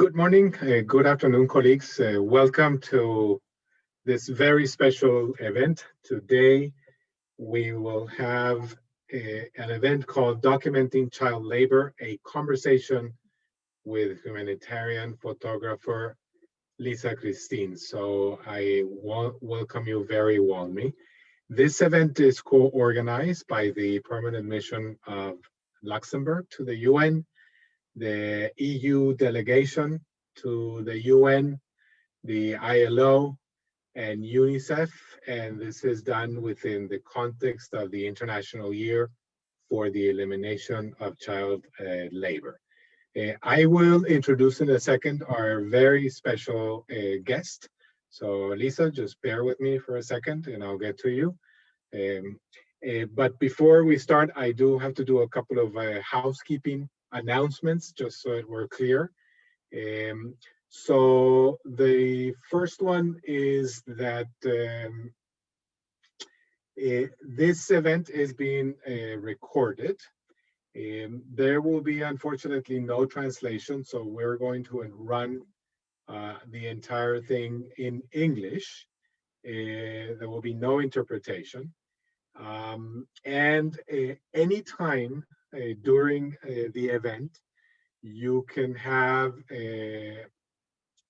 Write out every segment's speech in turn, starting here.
Good morning, good afternoon, colleagues. Welcome to this very special event. Today, we will have an event called Documenting Child Labor, a conversation with humanitarian photographer Lisa Kristine. So I welcome you very warmly. This event is co-organized by the Permanent Mission of Luxembourg to the UN, the EU delegation to the UN, the ILO and UNICEF, and this is done within the context of the International Year for the Elimination of Child Labor. I will introduce in a second our very special guest. So Lisa, just bear with me for a second and I'll get to you. But before we start, I do have to do a couple of housekeeping announcements, just so that we're clear. So the first one is that this event is being recorded. There will be, unfortunately, no translation, so we're going to run the entire thing in English. There will be no interpretation. And anytime during the event, you can have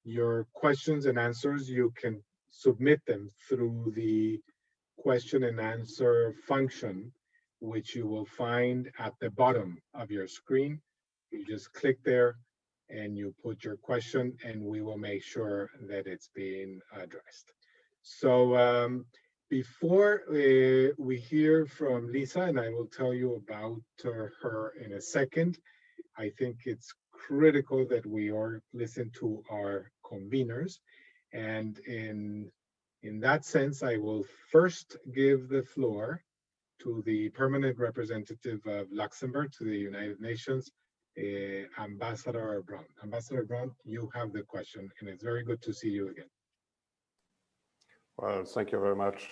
your questions and answers. You can submit them through the question and answer function, which you will find at the bottom of your screen. You just click there and you put your question and we will make sure that it's being addressed. So before we hear from Lisa, and I will tell you about her in a second, I think it's critical that we listen to our conveners. And in that sense, I will first give the floor to the permanent representative of Luxembourg to the United Nations, Ambassador Brown. Ambassador Brown, you have the question, and it's very good to see you again. Well, thank you very much,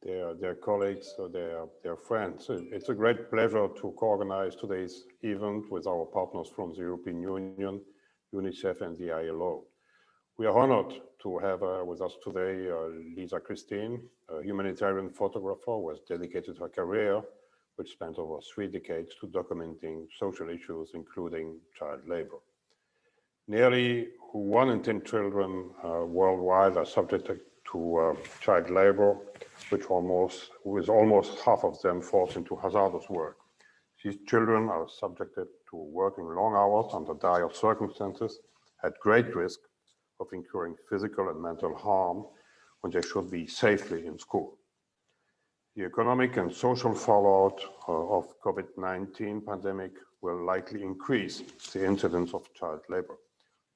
dear colleagues, dear friends. It's a great pleasure to co-organize today's event with our partners from the European Union, UNICEF and the ILO. We are honored to have with us today Lisa Kristine, a humanitarian photographer who has dedicated her career, which spent over 3 decades, to documenting social issues, including child labor. Nearly 1 in 10 children worldwide are subjected to child labor, with almost half of them forced into hazardous work. These children are subjected to working long hours under dire circumstances, at great risk of incurring physical and mental harm when they should be safely in school. The economic and social fallout of COVID-19 pandemic will likely increase the incidence of child labor.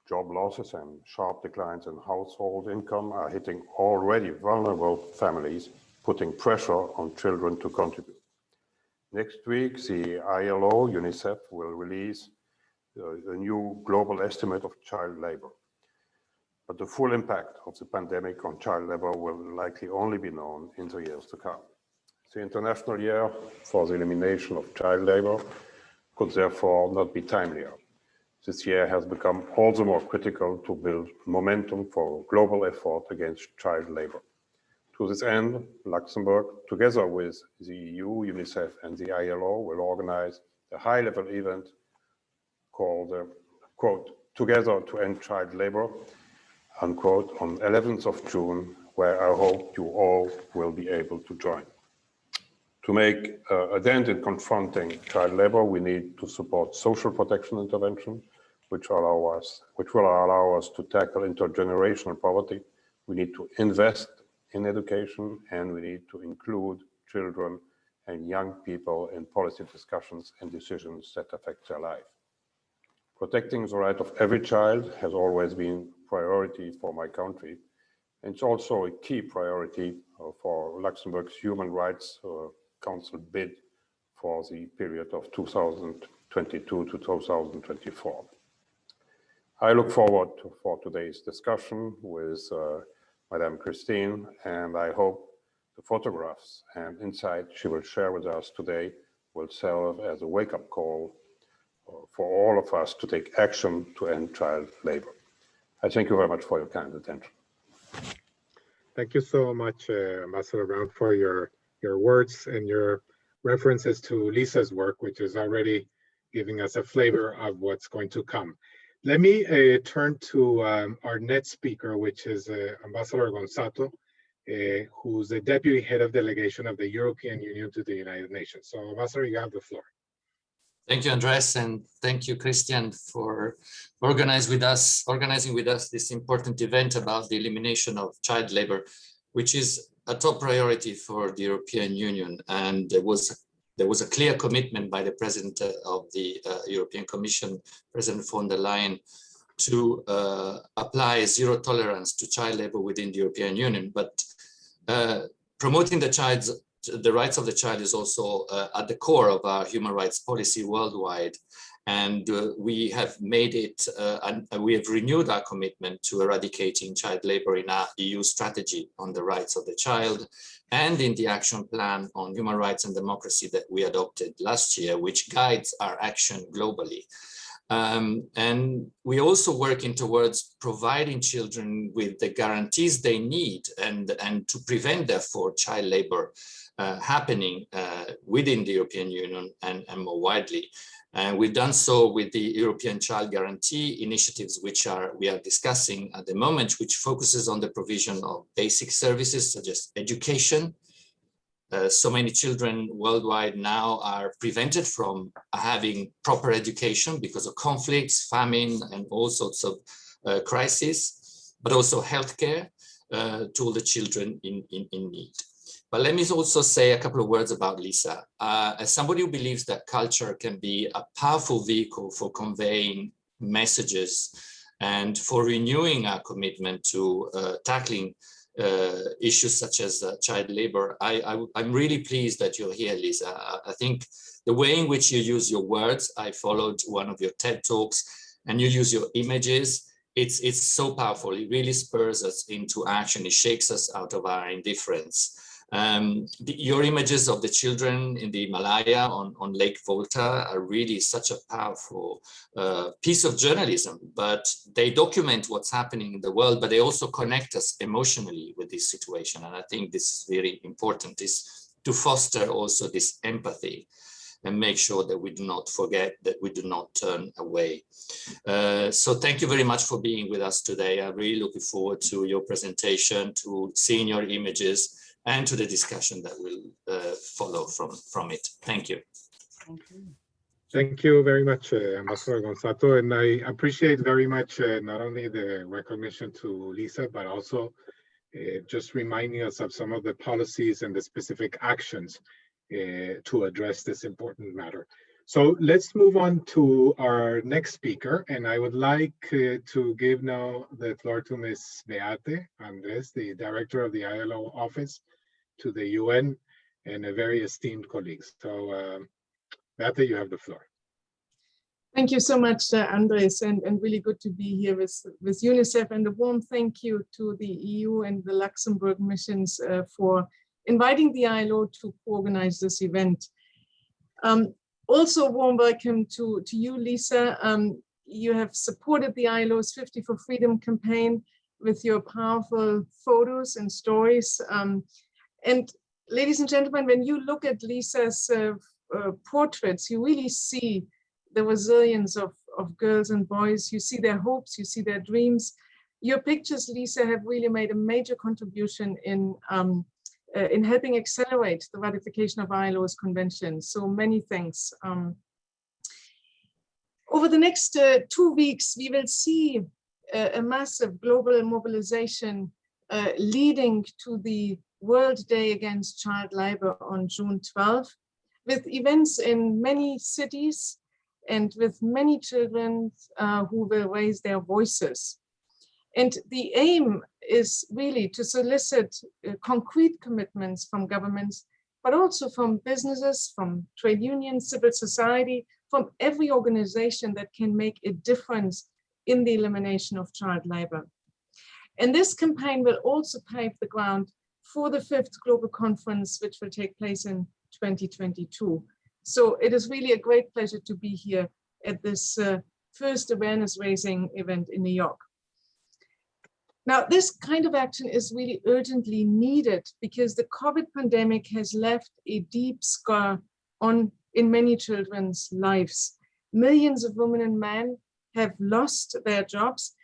Job losses and sharp declines in household income are hitting already vulnerable families, putting pressure on children to contribute. Next week, the ILO, UNICEF will release a new global estimate of child labor. But the full impact of the pandemic on child labor will likely only be known in the years to come. The International Year for the Elimination of Child Labour could therefore not be timelier. This year has become all the more critical to build momentum for global effort against child labor. To this end, Luxembourg, together with the EU, UNICEF, and the ILO, will organize a high-level event called, quote, Together to End Child Labor, unquote, on 11th of June, where I hope you all will be able to join. To make a dent in confronting child labor, we need to support social protection intervention, which will allow us to tackle intergenerational poverty. We need to invest in education, and we need to include children and young people in policy discussions and decisions that affect their life. Protecting the right of every child has always been a priority for my country. And it's also a key priority for Luxembourg's Human Rights Council bid for the period of 2022 to 2024. I look forward for today's discussion with Madame Kristine, and I hope the photographs and insights she will share with us today will serve as a wake-up call for all of us to take action to end child labor. I thank you very much for your kind attention. Thank you so much, Ambassador Brown, for your words and your references to Lisa's work, which is already giving us a flavor of what's going to come. Let me turn to our next speaker, which is Ambassador Gonzato, who's the Deputy Head of Delegation of the European Union to the United Nations. So, Ambassador, you have the floor. Thank you, Andres, and thank you, Christian, for organizing with us this important event about the elimination of child labor, which is a top priority for the European Union. And there was a clear commitment by the President of the European Commission, President von der Leyen, to apply zero tolerance to child labor within the European Union. But promoting the rights of the child is also at the core of our human rights policy worldwide. And we have made it, and we have renewed our commitment to eradicating child labor in our EU strategy on the rights of the child and in the action plan on human rights and democracy that we adopted last year, which guides our action globally. And we're also working towards providing children with the guarantees they need and to prevent, therefore, child labor happening within the European Union and more widely. And we've done so with the European Child Guarantee initiatives, which we are discussing at the moment, which focuses on the provision of basic services such as education. So many children worldwide now are prevented from having proper education because of conflicts, famine, and all sorts of crises, but also healthcare to all the children in need. But let me also say a couple of words about Lisa. As somebody who believes that culture can be a powerful vehicle for conveying messages and for renewing our commitment to tackling issues such as child labor, I'm really pleased that you're here, Lisa. I think the way in which you use your words, I followed one of your TED Talks, and you use your images. It's so powerful. It really spurs us into action. It shakes us out of our indifference. Your images of the children in the Himalaya on Lake Volta are really such a powerful piece of journalism, but they document what's happening in the world, but they also connect us emotionally with this situation. And I think this is very important, is to foster also this empathy and make sure that we do not forget, that we do not turn away. So thank you very much for being with us today. I'm really looking forward to your presentation, to seeing your images, and to the discussion that will follow from it. Thank you. Thank you very much, Ambassador Gonzato. And I appreciate very much not only the recognition to Lisa, but also just reminding us of some of the policies and the specific actions to address this important matter. So let's move on to our next speaker. And I would like to give now the floor to Ms. Beate Andres, the Director of the ILO office to the UN, and a very esteemed colleague. So Beate, you have the floor. Thank you so much, Andres, and really good to be here with UNICEF, and a warm thank you to the EU and the Luxembourg missions for inviting the ILO to organize this event. Also, a warm welcome to you, Lisa. You have supported the ILO's 50 for Freedom campaign with your powerful photos and stories. And ladies and gentlemen, when you look at Lisa's portraits, you really see the resilience of girls and boys. You see their hopes, you see their dreams. Your pictures, Lisa, have really made a major contribution in helping accelerate the ratification of ILO's convention. So many thanks. Over the next 2 weeks, we will see a massive global mobilization leading to the World Day Against Child Labour on June 12th, with events in many cities and with many children who will raise their voices. And the aim is really to solicit concrete commitments from governments, but also from businesses, from trade unions, civil society, from every organization that can make a difference in the elimination of child labor. And this campaign will also pave the ground for the 5th Global Conference, which will take place in 2022. So it is really a great pleasure to be here at this first awareness raising event in New York. Now, this kind of action is really urgently needed because the COVID pandemic has left a deep scar in many children's lives. Millions of women and men have lost their jobs.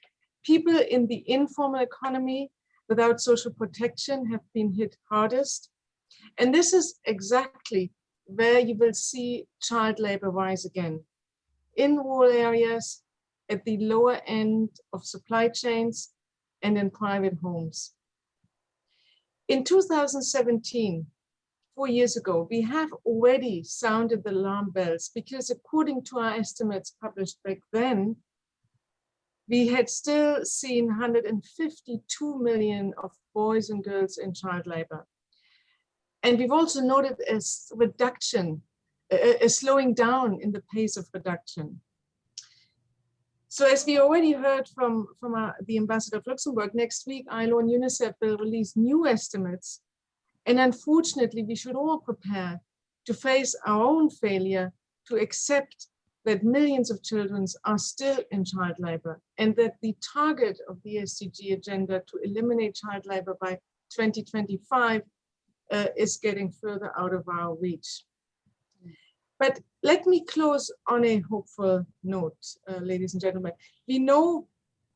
People in the informal economy without social protection have been hit hardest. And this is exactly where you will see child labor rise again. In rural areas, at the lower end of supply chains, and in private homes. In 2017, 4 years ago, we have already sounded the alarm bells because according to our estimates published back then, we had still seen 152 million of boys and girls in child labor. And we've also noted a reduction, a slowing down in the pace of reduction. So as we already heard from the ambassador of Luxembourg, next week, ILO and UNICEF will release new estimates. And unfortunately, we should all prepare to face our own failure to accept that millions of children are still in child labor and that the target of the SDG agenda to eliminate child labor by 2025 is getting further out of our reach. But let me close on a hopeful note, ladies and gentlemen. We know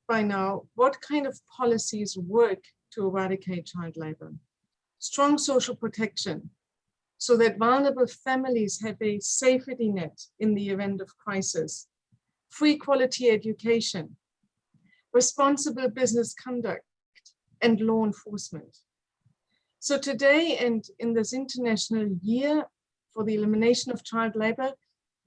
by now what kind of policies work to eradicate child labor. Strong social protection, so that vulnerable families have a safety net in the event of crisis. Free quality education, responsible business conduct, and law enforcement. So today, and in this International Year for the Elimination of Child Labour,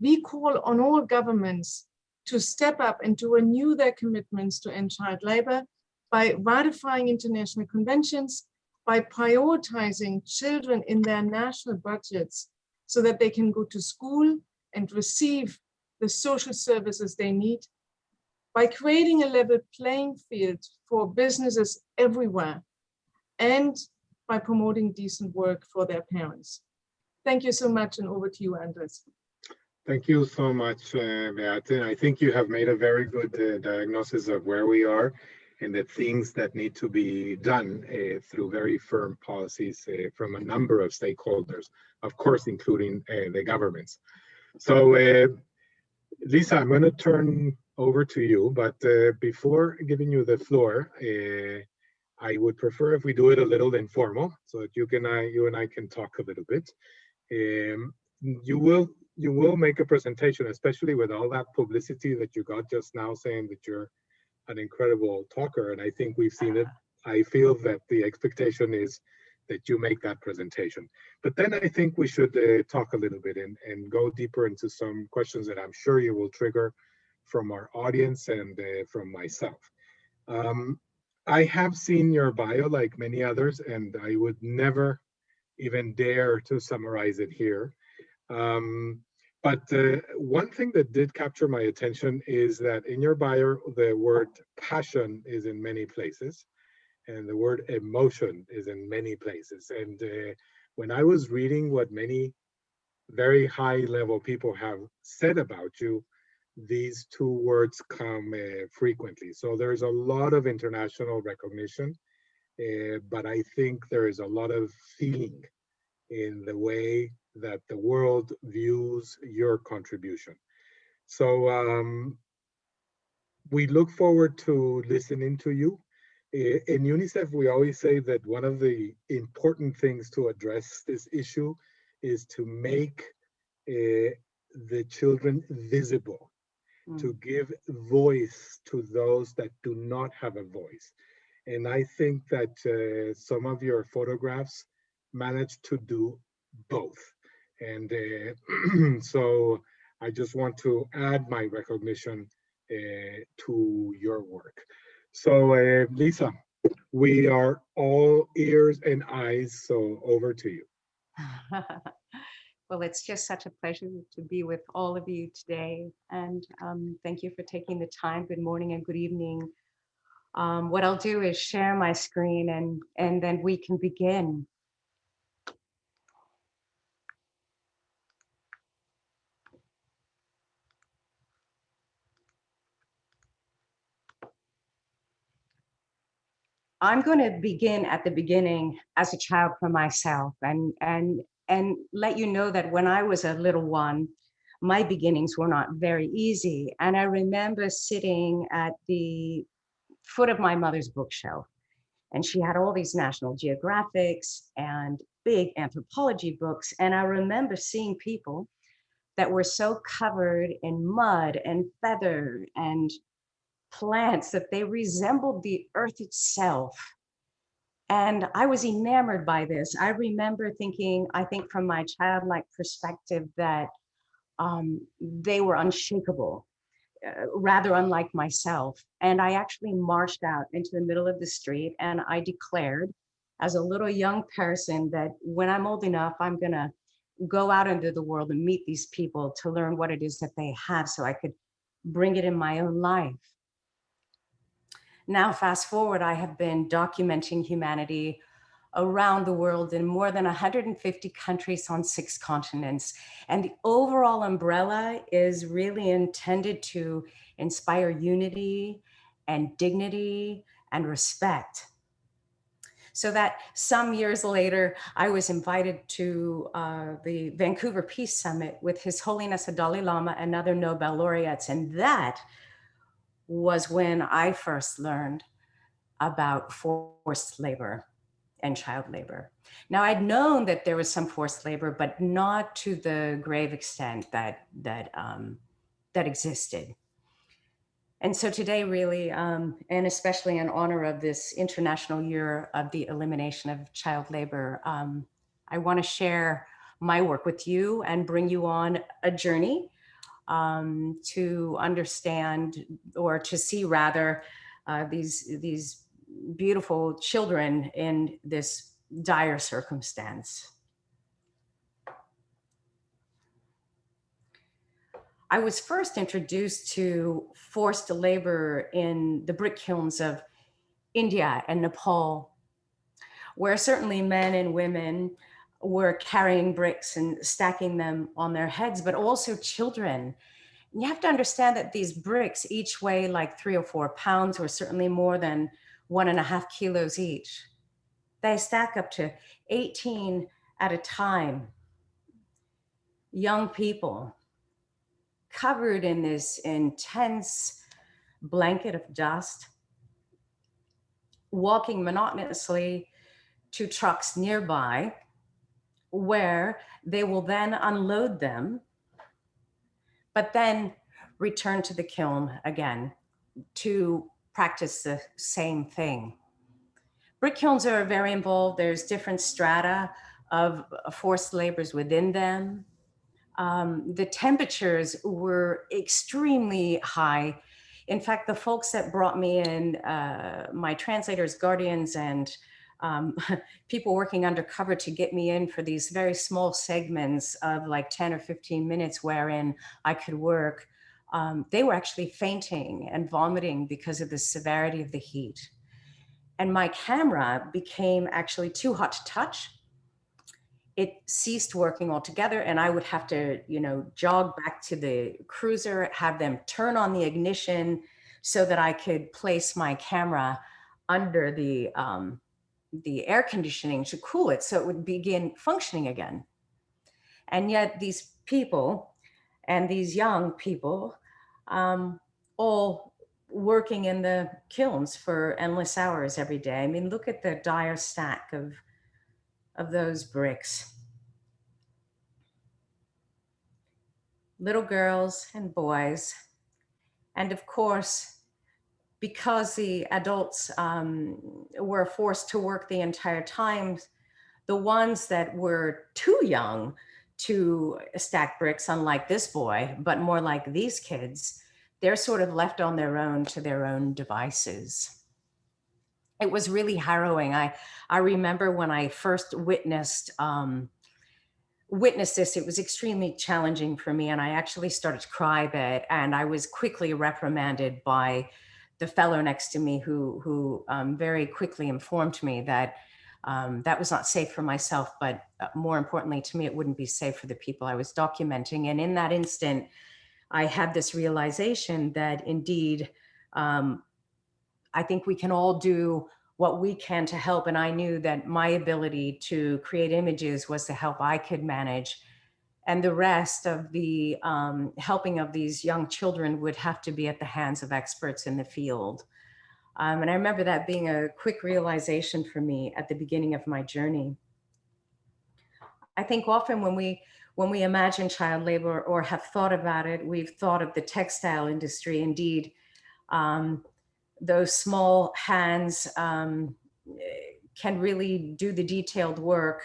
we call on all governments to step up and to renew their commitments to end child labour by ratifying international conventions, by prioritizing children in their national budgets so that they can go to school and receive the social services they need, by creating a level playing field for businesses everywhere, and by promoting decent work for their parents. Thank you so much, and over to you, Andres. Thank you so much, Beate. I think you have made a very good diagnosis of where we are and the things that need to be done through very firm policies from a number of stakeholders, of course, including the governments. So, Lisa, I'm going to turn over to you, but before giving you the floor, I would prefer if we do it a little informal so that you and I can talk a little bit. You will make a presentation, especially with all that publicity that you got just now saying that you're an incredible talker, and I think we've seen it. I feel that the expectation is that you make that presentation. But then I think we should talk a little bit and go deeper into some questions that I'm sure you will trigger from our audience and from myself. I have seen your bio like many others, and I would never even dare to summarize it here. But one thing that did capture my attention is that in your bio, the word passion is in many places, and the word emotion is in many places. And when I was reading what many very high-level people have said about you, these two words come frequently. So there's a lot of international recognition, but I think there is a lot of feeling in the way that the world views your contribution. So we look forward to listening to you. In UNICEF, we always say that one of the important things to address this issue is to make the children visible, to give voice to those that do not have a voice. And I think that some of your photographs managed to do both. And so I just want to add my recognition to your work. So Lisa, we are all ears and eyes, so over to you. Well, it's just such a pleasure to be with all of you today. And thank you for taking the time. Good morning and good evening. What I'll do is share my screen and then we can begin. I'm going to begin at the beginning as a child for myself and let you know that when I was a little one, my beginnings were not very easy. And I remember sitting at the foot of my mother's bookshelf, and she had all these National Geographics and big anthropology books. And I remember seeing people that were so covered in mud and feather and plants that they resembled the earth itself. And I was enamored by this. I remember thinking, I think from my childlike perspective, that they were unshakable, rather unlike myself. And I actually marched out into the middle of the street and I declared as a little young person that when I'm old enough, I'm gonna go out into the world and meet these people to learn what it is that they have so I could bring it in my own life. Now, fast forward, I have been documenting humanity around the world in more than 150 countries on 6 continents. And the overall umbrella is really intended to inspire unity and dignity and respect. So that some years later, I was invited to the Vancouver Peace Summit with His Holiness the Dalai Lama and other Nobel laureates. And that was when I first learned about forced labor and child labor. Now, I'd known that there was some forced labor, but not to the grave extent that existed. And so today, really, and especially in honor of this International Year of the Elimination of Child Labor, I want to share my work with you and bring you on a journey to understand, or to see rather, these beautiful children in this dire circumstance. I was first introduced to forced labor in the brick kilns of India and Nepal, where certainly men and women were carrying bricks and stacking them on their heads, but also children. And you have to understand that these bricks each weigh like 3 or 4 pounds, or certainly more than 1.5 kilos each. They stack up to 18 at a time. Young people covered in this intense blanket of dust, walking monotonously to trucks nearby, where they will then unload them, but then return to the kiln again to practice the same thing. Brick kilns are very involved. There's different strata of forced labors within them. The temperatures were extremely high. In fact, the folks that brought me in, my translators, guardians, and people working undercover to get me in for these very small segments of like 10 or 15 minutes wherein I could work, they were actually fainting and vomiting because of the severity of the heat. And my camera became actually too hot to touch. It ceased working altogether, and I would have to, jog back to the cruiser, have them turn on the ignition so that I could place my camera under the air conditioning to cool it so it would begin functioning again. And yet these people and these young people all working in the kilns for endless hours every day. I mean, look at the dire stack of those bricks. Little girls and boys. And of course, because the adults were forced to work the entire time, the ones that were too young to stack bricks, unlike this boy, but more like these kids, they're sort of left on their own to their own devices. It was really harrowing. I remember when I first witnessed this, it was extremely challenging for me, and I actually started to cry a bit, and I was quickly reprimanded by the fellow next to me who very quickly informed me that that was not safe for myself, but more importantly to me, it wouldn't be safe for the people I was documenting. And in that instant, I had this realization that indeed, I think we can all do what we can to help. And I knew that my ability to create images was the help I could manage. And the rest of the helping of these young children would have to be at the hands of experts in the field. And I remember that being a quick realization for me at the beginning of my journey. I think often when we imagine child labor or have thought about it, we've thought of the textile industry. Indeed, those small hands can really do the detailed work.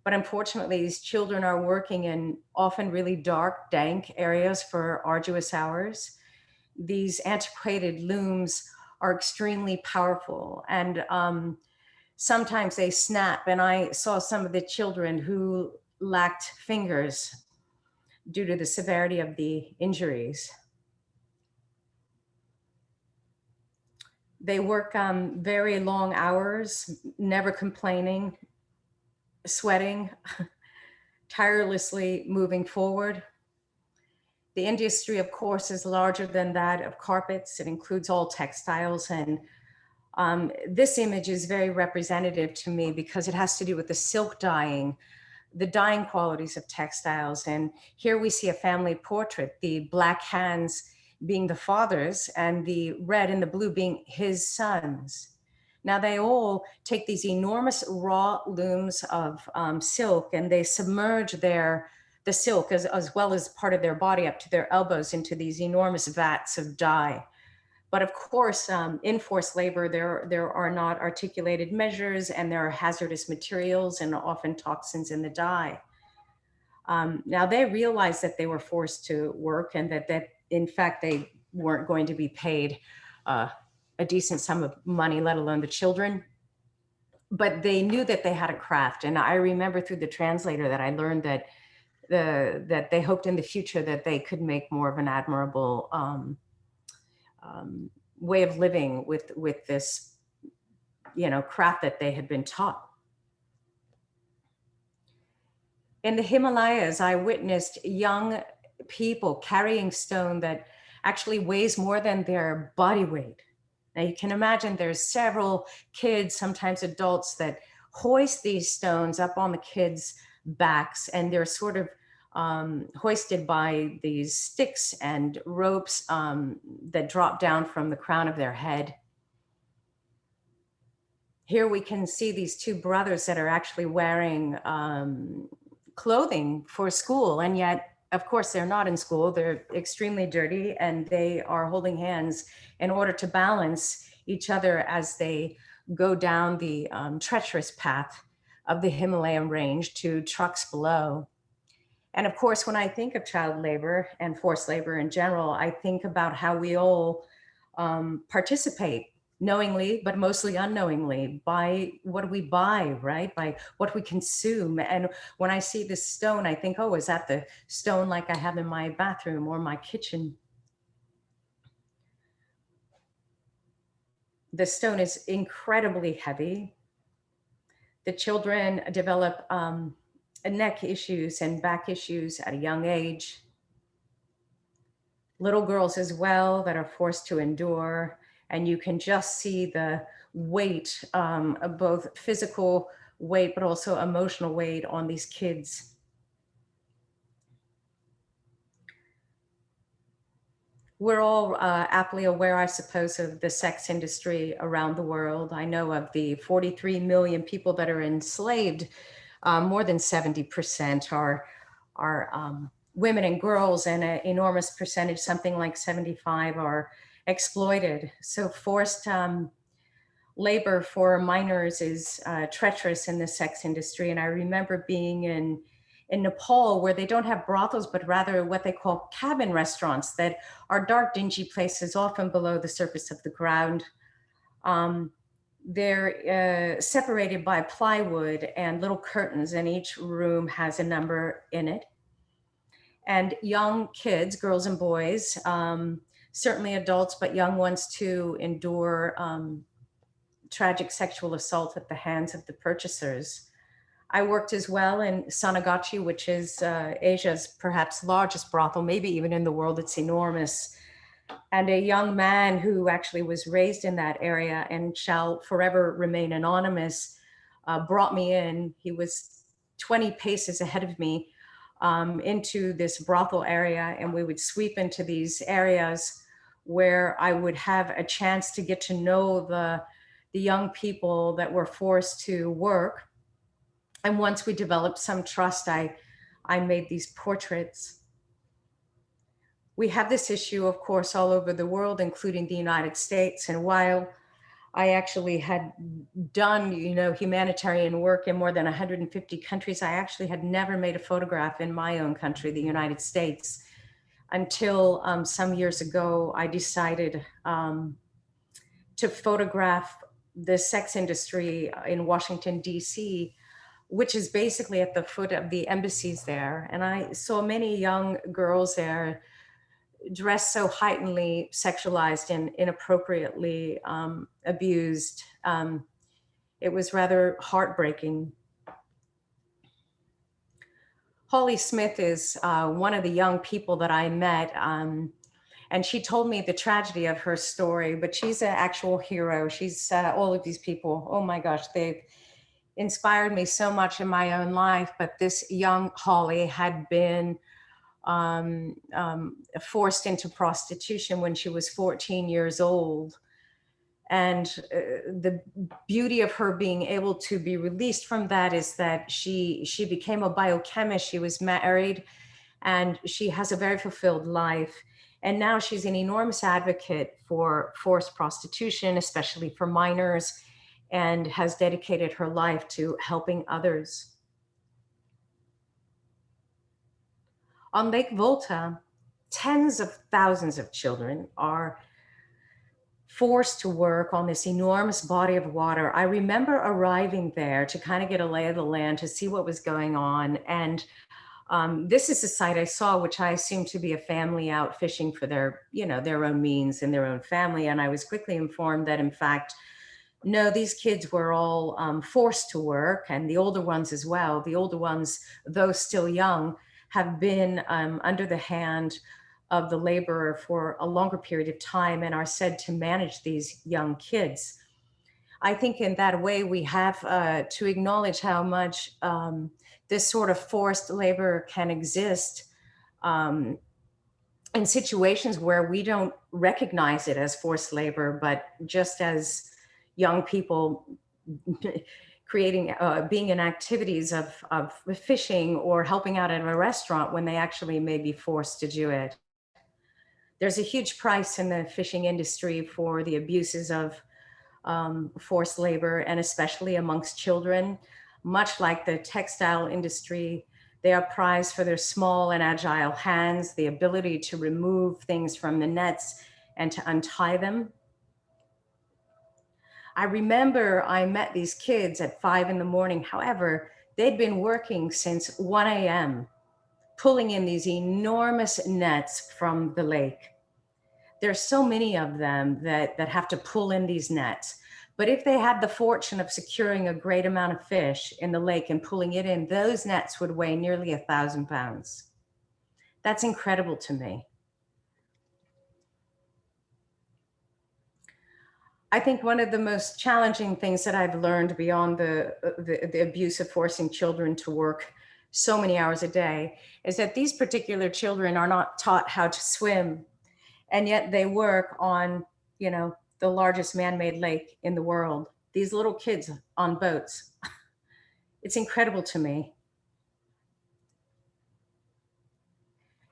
But unfortunately, these children are working in often really dark, dank areas for arduous hours. These antiquated looms are extremely powerful, and sometimes they snap. And I saw some of the children who lacked fingers due to the severity of the injuries. They work very long hours, never complaining, sweating, tirelessly moving forward. The industry, of course, is larger than that of carpets. It includes all textiles. And this image is very representative to me because it has to do with the silk dyeing, the dyeing qualities of textiles. And here we see a family portrait, the black hands being the father's and the red and the blue being his sons. Now they all take these enormous raw looms of silk and they submerge the silk as well as part of their body up to their elbows into these enormous vats of dye. But of course, in forced labor, there are not articulated measures and there are hazardous materials and often toxins in the dye. Now they realized that they were forced to work and that in fact, they weren't going to be paid a decent sum of money, let alone the children. But they knew that they had a craft. And I remember through the translator that I learned that that they hoped in the future that they could make more of an admirable way of living with this, craft that they had been taught. In the Himalayas, I witnessed young people carrying stone that actually weighs more than their body weight. Now you can imagine there's several kids, sometimes adults, that hoist these stones up on the kids' backs, and they're sort of hoisted by these sticks and ropes that drop down from the crown of their head. Here we can see these two brothers that are actually wearing clothing for school, and yet, of course, they're not in school. They're extremely dirty, and they are holding hands in order to balance each other as they go down the treacherous path of the Himalayan range to trucks below. And of course, when I think of child labor and forced labor in general, I think about how we all participate knowingly, but mostly unknowingly, by what we buy, right? By what we consume. And when I see this stone, I think, oh, is that the stone like I have in my bathroom or my kitchen? The stone is incredibly heavy. The children develop neck issues and back issues at a young age. Little girls as well that are forced to endure. And you can just see the weight of both physical weight, but also emotional weight on these kids. We're all aptly aware, I suppose, of the sex industry around the world. I know of the 43 million people that are enslaved, more than 70% are women and girls, and an enormous percentage, something like 75, are exploited. So forced labor for minors is treacherous in the sex industry. And I remember being in Nepal, where they don't have brothels, but rather what they call cabin restaurants that are dark, dingy places, often below the surface of the ground. They're separated by plywood and little curtains, and each room has a number in it. And young kids, girls and boys, certainly adults, but young ones too, endure tragic sexual assault at the hands of the purchasers. I worked as well in Sanagachi, which is Asia's perhaps largest brothel, maybe even in the world. It's enormous. And a young man who actually was raised in that area and shall forever remain anonymous brought me in. He was 20 paces ahead of me into this brothel area, and we would sweep into these areas where I would have a chance to get to know the young people that were forced to work. And once we developed some trust, I made these portraits. We have this issue, of course, all over the world, including the United States. And while I actually had done, humanitarian work in more than 150 countries, I actually had never made a photograph in my own country, the United States, until some years ago, I decided to photograph the sex industry in Washington, D.C., which is basically at the foot of the embassies there. And I saw many young girls there dressed so heightenedly sexualized and inappropriately abused. It was rather heartbreaking. Holly Smith is one of the young people that I met, and she told me the tragedy of her story, but she's an actual hero. She's all of these people, oh my gosh, they've inspired me so much in my own life. But this young Holly had been forced into prostitution when she was 14 years old. And the beauty of her being able to be released from that is that she became a biochemist. She was married and she has a very fulfilled life. And now she's an enormous advocate for forced prostitution, especially for minors, and has dedicated her life to helping others. On Lake Volta, tens of thousands of children are forced to work on this enormous body of water. I remember arriving there to kind of get a lay of the land, to see what was going on. And this is a site I saw, which I assumed to be a family out fishing for their own means and their own family. And I was quickly informed that, in fact, no, these kids were all forced to work, and the older ones as well. The older ones, though still young, have been under the hand of the laborer for a longer period of time and are said to manage these young kids. I think in that way we have to acknowledge how much this sort of forced labor can exist in situations where we don't recognize it as forced labor, but just as young people creating, being in activities of fishing or helping out at a restaurant when they actually may be forced to do it. There's a huge price in the fishing industry for the abuses of forced labor, and especially amongst children. Much like the textile industry, they are prized for their small and agile hands, the ability to remove things from the nets and to untie them. I remember I met these kids at 5 in the morning. However, they'd been working since 1 a.m., pulling in these enormous nets from the lake. There's so many of them that have to pull in these nets. But if they had the fortune of securing a great amount of fish in the lake and pulling it in, those nets would weigh nearly 1,000 pounds. That's incredible to me. I think one of the most challenging things that I've learned beyond the abuse of forcing children to work so many hours a day is that these particular children are not taught how to swim, and yet they work on, the largest man-made lake in the world. These little kids on boats. It's incredible to me.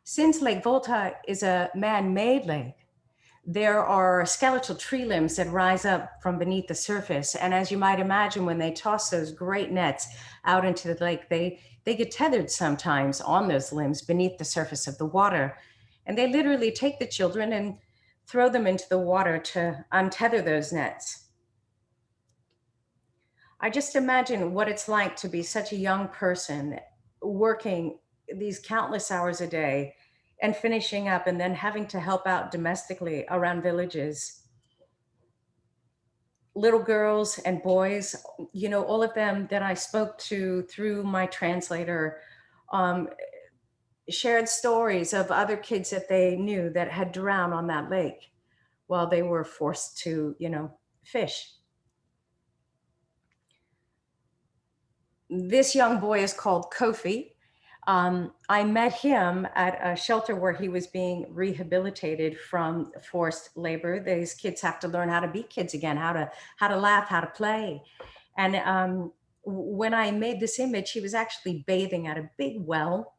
Since Lake Volta is a man-made lake, there are skeletal tree limbs that rise up from beneath the surface. And as you might imagine, when they toss those great nets out into the lake, they get tethered sometimes on those limbs beneath the surface of the water. And they literally take the children and throw them into the water to untether those nets. I just imagine what it's like to be such a young person working these countless hours a day and finishing up and then having to help out domestically around villages. Little girls and boys, all of them that I spoke to through my translator, shared stories of other kids that they knew that had drowned on that lake while they were forced to, fish. This young boy is called Kofi. I met him at a shelter where he was being rehabilitated from forced labor. These kids have to learn how to be kids again, how to laugh, how to play. And when I made this image, he was actually bathing at a big well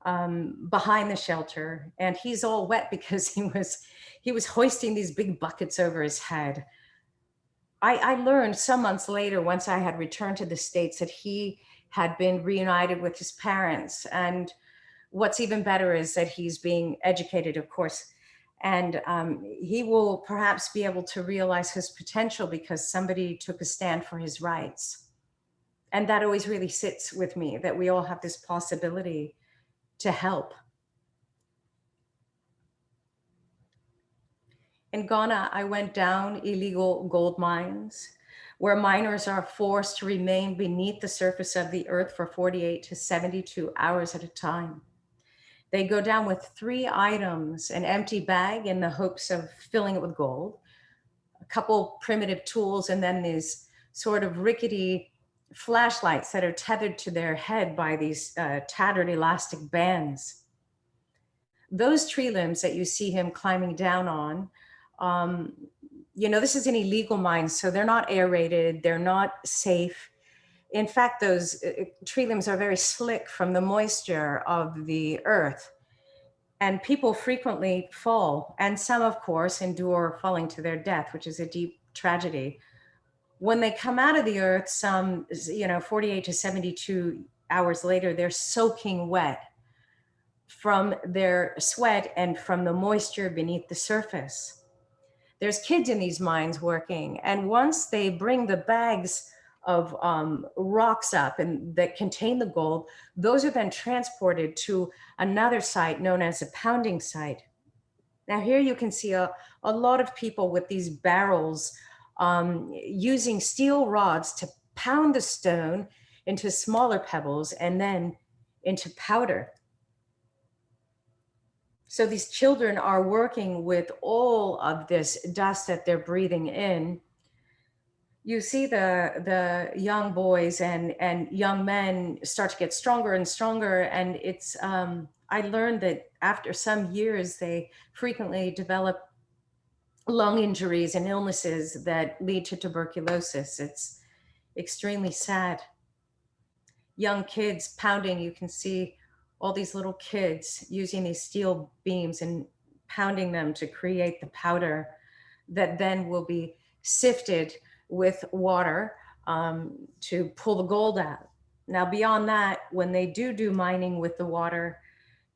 behind the shelter, and he's all wet because he was hoisting these big buckets over his head. I learned some months later, once I had returned to the States, that he had been reunited with his parents. And what's even better is that he's being educated, of course, and he will perhaps be able to realize his potential because somebody took a stand for his rights. And that always really sits with me, that we all have this possibility to help. In Ghana, I went down illegal gold mines where miners are forced to remain beneath the surface of the earth for 48 to 72 hours at a time. They go down with 3 items: an empty bag in the hopes of filling it with gold, a couple primitive tools, and then these sort of rickety flashlights that are tethered to their head by these tattered elastic bands. Those tree limbs that you see him climbing down on, this is an illegal mine, so they're not aerated, they're not safe. In fact, those tree limbs are very slick from the moisture of the earth, and people frequently fall, and some, of course, endure falling to their death, which is a deep tragedy. When they come out of the earth, some 48 to 72 hours later, they're soaking wet from their sweat and from the moisture beneath the surface. There's kids in these mines working, and once they bring the bags of rocks up and that contain the gold, those are then transported to another site known as a pounding site. Now here you can see a lot of people with these barrels using steel rods to pound the stone into smaller pebbles and then into powder. So these children are working with all of this dust that they're breathing in. You see the young boys and young men start to get stronger and stronger. And it's, I learned that after some years, they frequently develop lung injuries and illnesses that lead to tuberculosis. It's extremely sad. Young kids pounding, you can see all these little kids using these steel beams and pounding them to create the powder that then will be sifted with water to pull the gold out. Now, beyond that, when they do mining with the water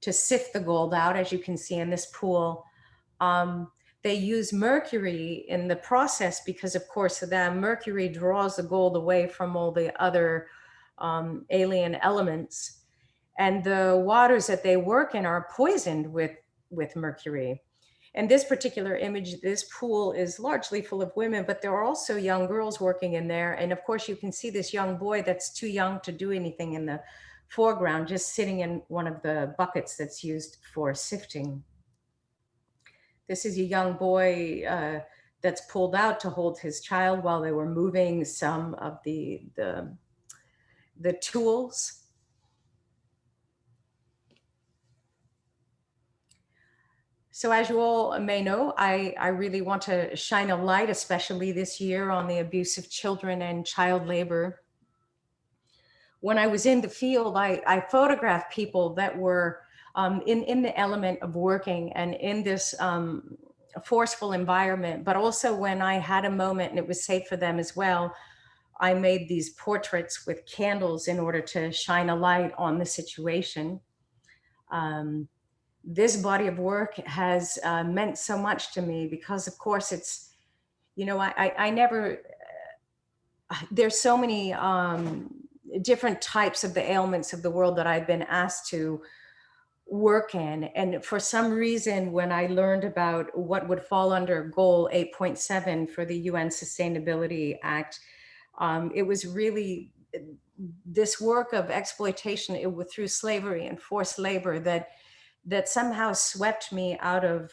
to sift the gold out, as you can see in this pool, they use mercury in the process because, of course, the mercury draws the gold away from all the other alien elements. And the waters that they work in are poisoned with mercury. And this particular image, this pool is largely full of women, but there are also young girls working in there. And of course, you can see this young boy that's too young to do anything in the foreground, just sitting in one of the buckets that's used for sifting. This is a young boy that's pulled out to hold his child while they were moving some of the tools. So as you all may know, I really want to shine a light, especially this year, on the abuse of children and child labor. When I was in the field, I photographed people that were in the element of working and in this forceful environment, but also when I had a moment and it was safe for them as well, I made these portraits with candles in order to shine a light on the situation. This body of work has meant so much to me because, of course, it's, I never, there's so many different types of the ailments of the world that I've been asked to work in. And for some reason, when I learned about what would fall under goal 8.7 for the UN Sustainability Act, it was really this work of exploitation through slavery and forced labor that somehow swept me out of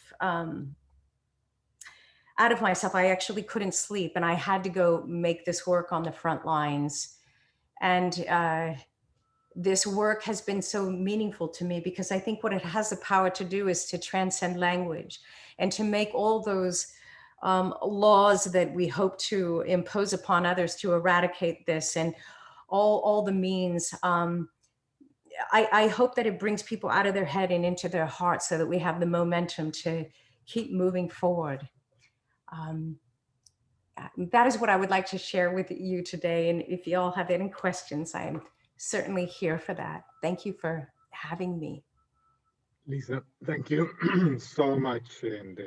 myself. I actually couldn't sleep, and I had to go make this work on the front lines. And this work has been so meaningful to me because I think what it has the power to do is to transcend language and to make all those laws that we hope to impose upon others to eradicate this and all the means. I hope that it brings people out of their head and into their heart so that we have the momentum to keep moving forward. That is what I would like to share with you today. And if you all have any questions, I am certainly here for that. Thank you for having me. Lisa, thank you so much and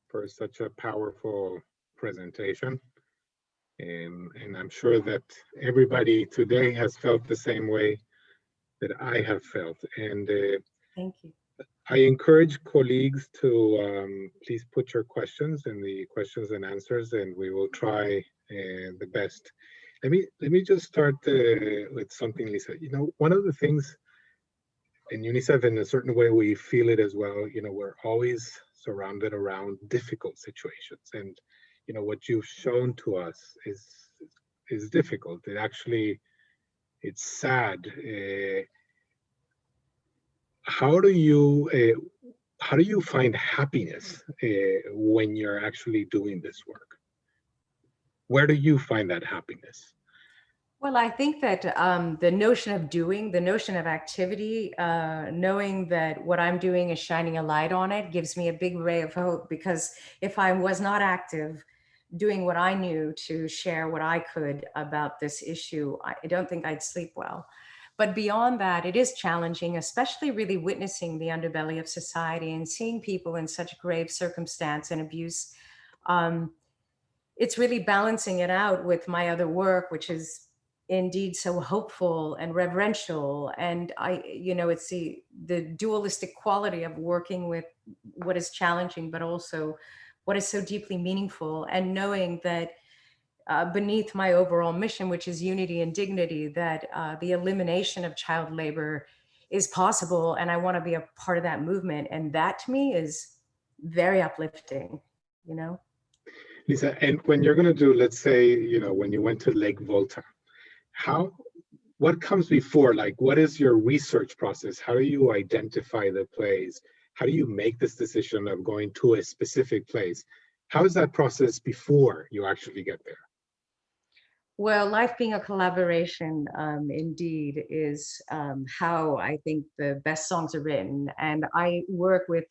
for such a powerful presentation. And I'm sure that everybody today has felt the same way that I have felt. And thank you. I encourage colleagues to please put your questions in the questions and answers, and we will try the best. Let me just start with something, Lisa. You know, one of the things in UNICEF, in a certain way, we feel it as well. You know, we're always surrounded around difficult situations, and you know what you've shown to us is difficult. It actually, it's sad. How do you find happiness when you're actually doing this work? Where do you find that happiness? Well, I think that the notion of doing, the notion of activity, knowing that what I'm doing is shining a light on it gives me a big ray of hope, because if I was not active doing what I knew to share what I could about this issue, I don't think I'd sleep well. But beyond that, it is challenging, especially really witnessing the underbelly of society and seeing people in such grave circumstance and abuse. It's really balancing it out with my other work, which is indeed so hopeful and reverential. And it's the dualistic quality of working with what is challenging, but also what is so deeply meaningful, and knowing that beneath my overall mission, which is unity and dignity, that the elimination of child labor is possible. And I want to be a part of that movement. And that to me is very uplifting, you know? Lisa, and when you're going to do, let's say, you know, when you went to Lake Volta, what comes before? Like, what is your research process? How do you identify the place? How do you make this decision of going to a specific place? How is that process before you actually get there? Well, life being a collaboration, indeed, is how I think the best songs are written. And I work with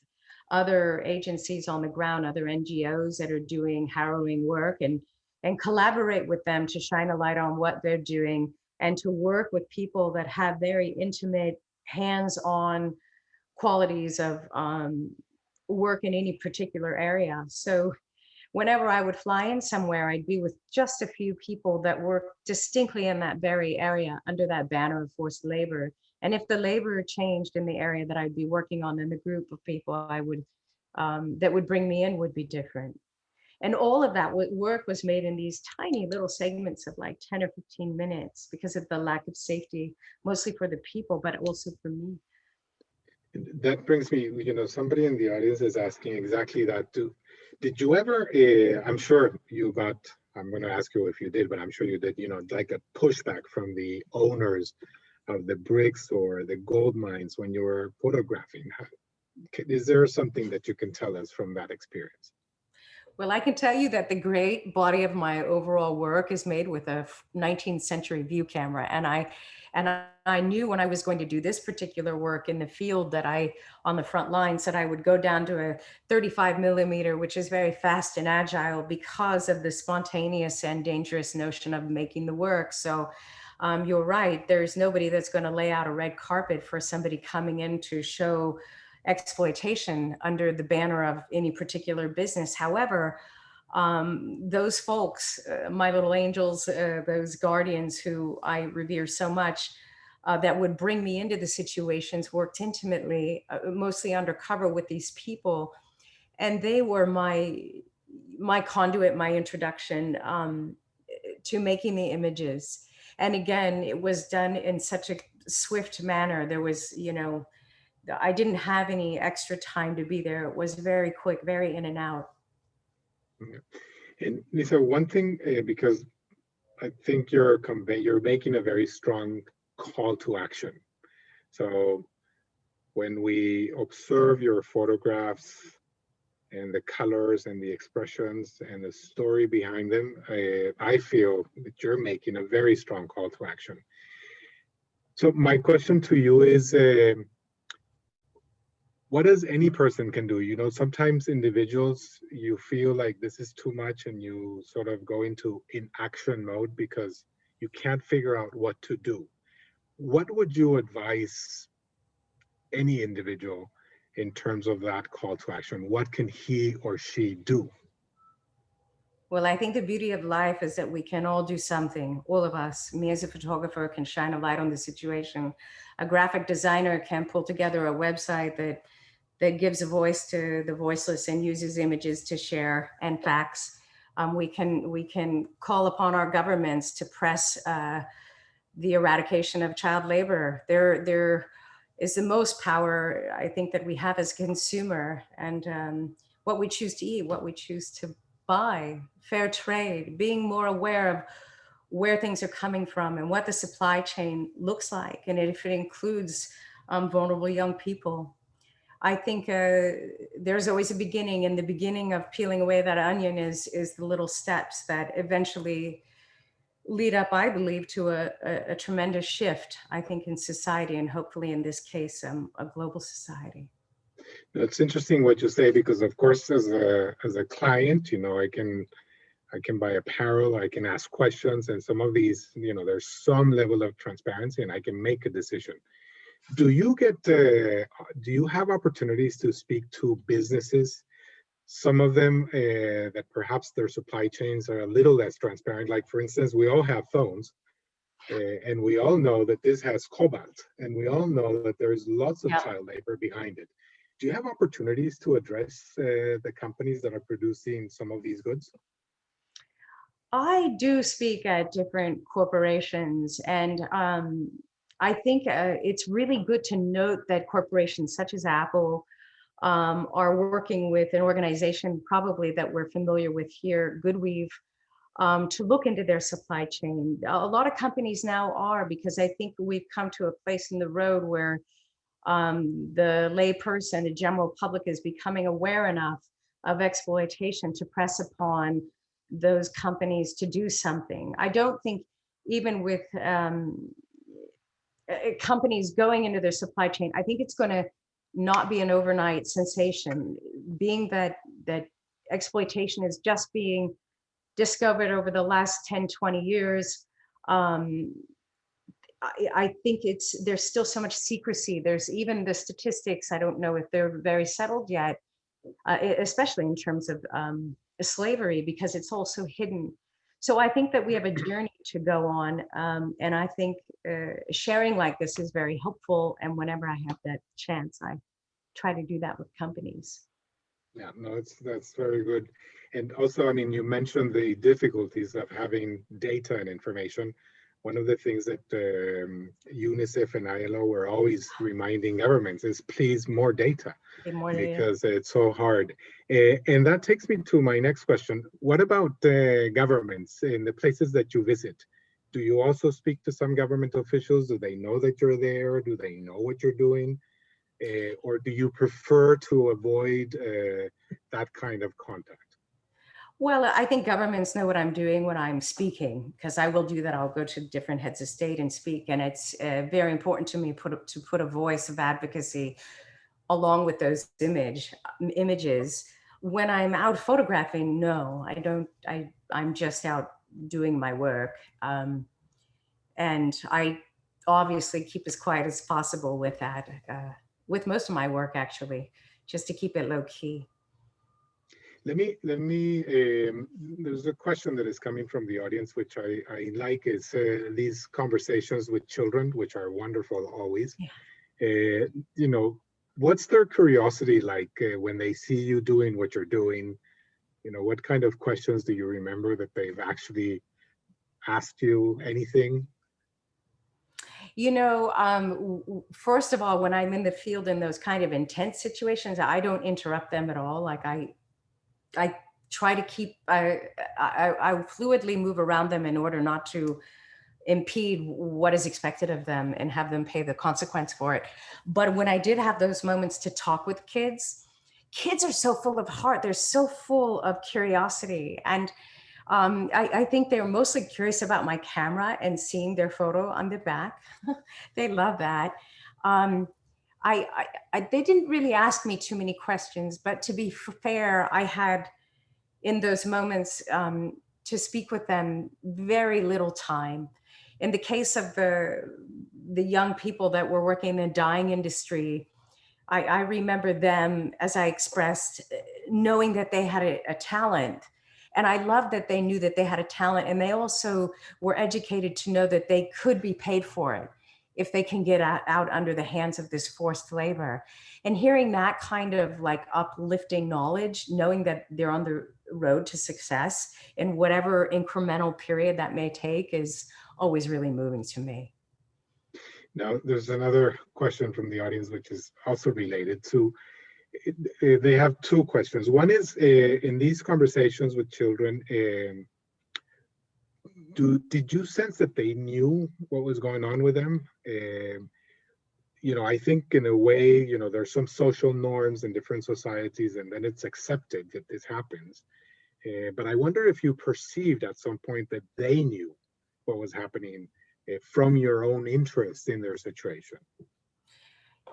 other agencies on the ground, other NGOs that are doing harrowing work, and collaborate with them to shine a light on what they're doing, and to work with people that have very intimate, hands-on qualities of work in any particular area. So whenever I would fly in somewhere, I'd be with just a few people that work distinctly in that very area under that banner of forced labor. And if the labor changed in the area that I'd be working on, then the group of people I would that would bring me in would be different. And all of that work was made in these tiny little segments of like 10 or 15 minutes because of the lack of safety, mostly for the people, but also for me. That brings me, you know, somebody in the audience is asking exactly that too. Did you ever, I'm sure you got, I'm going to ask you if you did, but I'm sure you did, you know, like a pushback from the owners of the bricks or the gold mines when you were photographing? Is there something that you can tell us from that experience? Well, I can tell you that the great body of my overall work is made with a 19th century view camera. And I knew when I was going to do this particular work in the field that on the front lines, that I would go down to a 35 millimeter, which is very fast and agile because of the spontaneous and dangerous notion of making the work. So you're right, there's nobody that's going to lay out a red carpet for somebody coming in to show exploitation under the banner of any particular business. However, those folks, my little angels, those guardians who I revere so much, that would bring me into the situations, worked intimately, mostly undercover with these people. And they were my conduit, my introduction to making the images. And again, it was done in such a swift manner. There was, I didn't have any extra time to be there. It was very quick, very in and out. And Lisa, one thing, because I think you're making a very strong call to action. So when we observe your photographs and the colors and the expressions and the story behind them, I feel that you're making a very strong call to action. So my question to you is, what does any person can do? Sometimes individuals, you feel like this is too much and you sort of go into inaction mode because you can't figure out what to do. What would you advise any individual in terms of that call to action? What can he or she do? Well, I think the beauty of life is that we can all do something. All of us. Me as a photographer can shine a light on the situation. A graphic designer can pull together a website that gives a voice to the voiceless and uses images to share and facts. We can call upon our governments to press the eradication of child labor. There is the most power, I think, that we have as a consumer, and what we choose to eat, what we choose to buy, fair trade, being more aware of where things are coming from and what the supply chain looks like, and if it includes vulnerable young people. I think there's always a beginning, and the beginning of peeling away that onion is the little steps that eventually lead up, I believe, to a tremendous shift, I think, in society, and hopefully in this case, a global society. It's interesting what you say, because of course, as a client, I can buy apparel, I can ask questions, and some of these, there's some level of transparency, and I can make a decision. Do you have opportunities to speak to businesses? Some of them that perhaps their supply chains are a little less transparent. Like, for instance, we all have phones, and we all know that this has cobalt, and we all know that there's lots of child labor behind it. Do you have opportunities to address the companies that are producing some of these goods? I do speak at different corporations, and I think it's really good to note that corporations such as Apple are working with an organization probably that we're familiar with here, Goodweave, to look into their supply chain. A lot of companies now are, because I think we've come to a place in the road where the layperson, the general public, is becoming aware enough of exploitation to press upon those companies to do something. I don't think even with companies going into their supply chain, I think it's going to not be an overnight sensation, being that exploitation is just being discovered over the last 10, 20 years. I think there's still so much secrecy. There's even the statistics, I don't know if they're very settled yet, especially in terms of slavery, because it's all so hidden. So I think that we have a journey to go on, and I think sharing like this is very helpful, and whenever I have that chance, I try to do that with companies. Yeah, no, that's very good. And also, I mean, you mentioned the difficulties of having data and information. One of the things that UNICEF and ILO were always reminding governments is please more data, because it's so hard. And that takes me to my next question. What about governments in the places that you visit? Do you also speak to some government officials? Do they know that you're there? Do they know what you're doing? Or do you prefer to avoid that kind of contact? Well, I think governments know what I'm doing when I'm speaking, because I will do that. I'll go to different heads of state and speak. And it's very important to me to put a voice of advocacy along with those images. When I'm out photographing, no, I don't. I'm just out doing my work. And I obviously keep as quiet as possible with that, with most of my work, actually, just to keep it low key. Let me, there's a question that is coming from the audience, which I like, is these conversations with children, which are wonderful always. Yeah. What's their curiosity like when they see you doing what you're doing? What kind of questions do you remember that they've actually asked you anything? You know, first of all, when I'm in the field in those kind of intense situations, I don't interrupt them at all. Like I try to keep, I fluidly move around them in order not to impede what is expected of them and have them pay the consequence for it. But when I did have those moments to talk with kids, kids are so full of heart. They're so full of curiosity. And I think they're mostly curious about my camera and seeing their photo on the back. They love that. They didn't really ask me too many questions, but to be fair, I had in those moments to speak with them very little time. In the case of the young people that were working in the dyeing industry, I remember them, as I expressed, knowing that they had a talent. And I love that they knew that they had a talent, and they also were educated to know that they could be paid for it if they can get out under the hands of this forced labor. And hearing that kind of like uplifting knowledge, knowing that they're on the road to success in whatever incremental period that may take, is always really moving to me. Now, there's another question from the audience, which is also related to, they have two questions. One is, in these conversations with children, did you sense that they knew what was going on with them? You know, I think in a way, you know, there's some social norms in different societies, and then it's accepted that this happens. But I wonder if you perceived at some point that they knew what was happening from your own interest in their situation.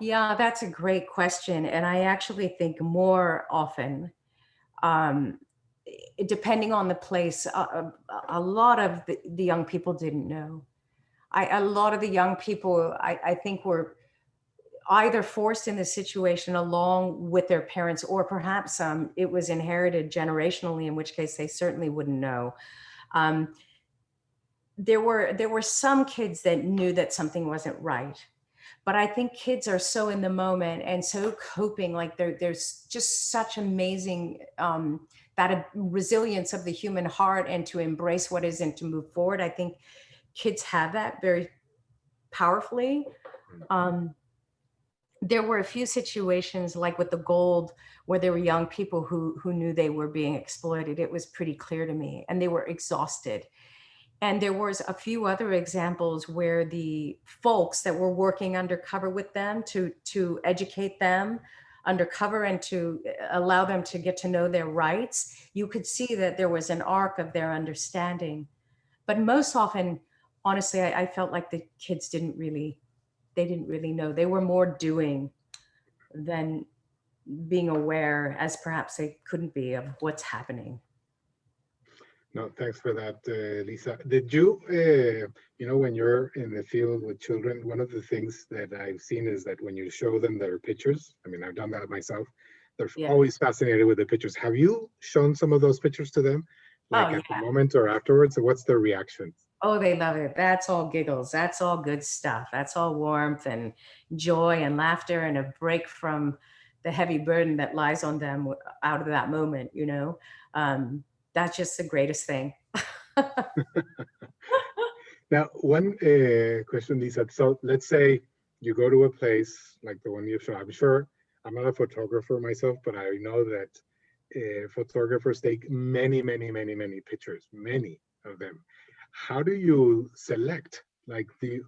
Yeah, that's a great question. And I actually think more often, depending on the place, a lot of the young people didn't know. A lot of the young people, I think, were either forced in the situation along with their parents, or perhaps it was inherited generationally, in which case they certainly wouldn't know. There were some kids that knew that something wasn't right. But I think kids are so in the moment and so coping, like there's just such amazing, that resilience of the human heart, and to embrace what is and to move forward. I think kids have that very powerfully. There were a few situations like with the gold where there were young people who knew they were being exploited. It was pretty clear to me, and they were exhausted. And there was a few other examples where the folks that were working undercover with them to educate them undercover and to allow them to get to know their rights, you could see that there was an arc of their understanding. But most often, honestly, I felt like the kids didn't really know. They were more doing than being aware, as perhaps they couldn't be, of what's happening. No, thanks for that, Lisa. Did you, you know, when you're in the field with children, one of the things that I've seen is that when you show them their pictures, I mean, I've done that myself, they're always fascinated with the pictures. Have you shown some of those pictures to them, like at the moment or afterwards? And what's their reaction? Oh, they love it. That's all giggles. That's all good stuff. That's all warmth and joy and laughter and a break from the heavy burden that lies on them out of that moment, you know? That's just the greatest thing. Now, one question, Lisa. So let's say you go to a place like the one you've shown. I'm sure, I'm not a photographer myself, but I know that photographers take many, many, many, many pictures, many of them. How do you select? Like you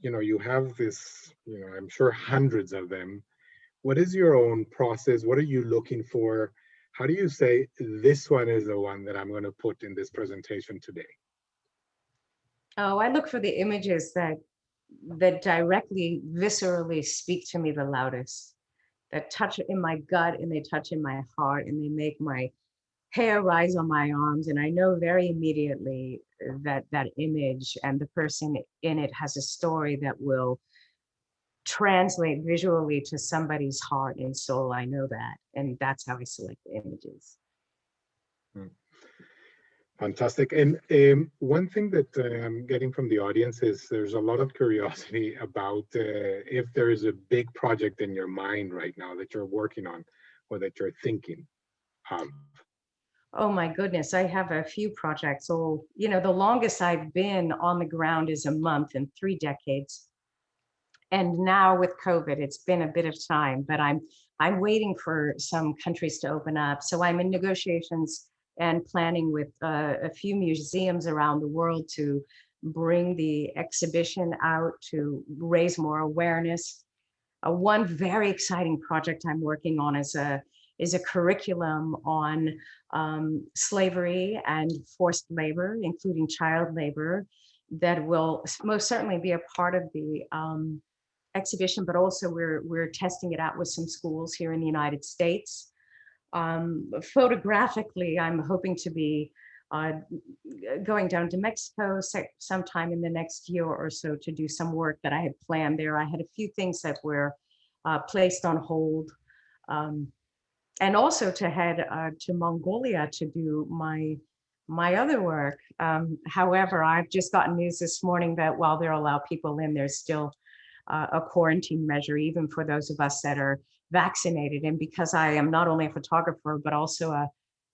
know, you have this, you know, I'm sure hundreds of them. What is your own process? What are you looking for? How do you say this one is the one that I'm going to put in this presentation today? Oh, I look for the images that directly, viscerally speak to me the loudest, that touch in my gut and they touch in my heart and they make my hair rise on my arms. And I know very immediately that that image and the person in it has a story that will translate visually to somebody's heart and soul. I know that. And that's how I select the images. Fantastic. And one thing that I'm getting from the audience is there's a lot of curiosity about if there is a big project in your mind right now that you're working on or that you're thinking of. Oh my goodness, I have a few projects. So, you know, the longest I've been on the ground is a month in 3 decades. And now with COVID, it's been a bit of time, but I'm waiting for some countries to open up. So I'm in negotiations and planning with a few museums around the world to bring the exhibition out to raise more awareness. One very exciting project I'm working on is a curriculum on slavery and forced labor, including child labor, that will most certainly be a part of the exhibition, but also we're testing it out with some schools here in the United States. Photographically, I'm hoping to be going down to Mexico sometime in the next year or so to do some work that I had planned there. I had a few things that were placed on hold. And also to head to Mongolia to do my other work. However, I've just gotten news this morning that while they'll allow people in, there's still a quarantine measure, even for those of us that are vaccinated. And because I am not only a photographer, but also a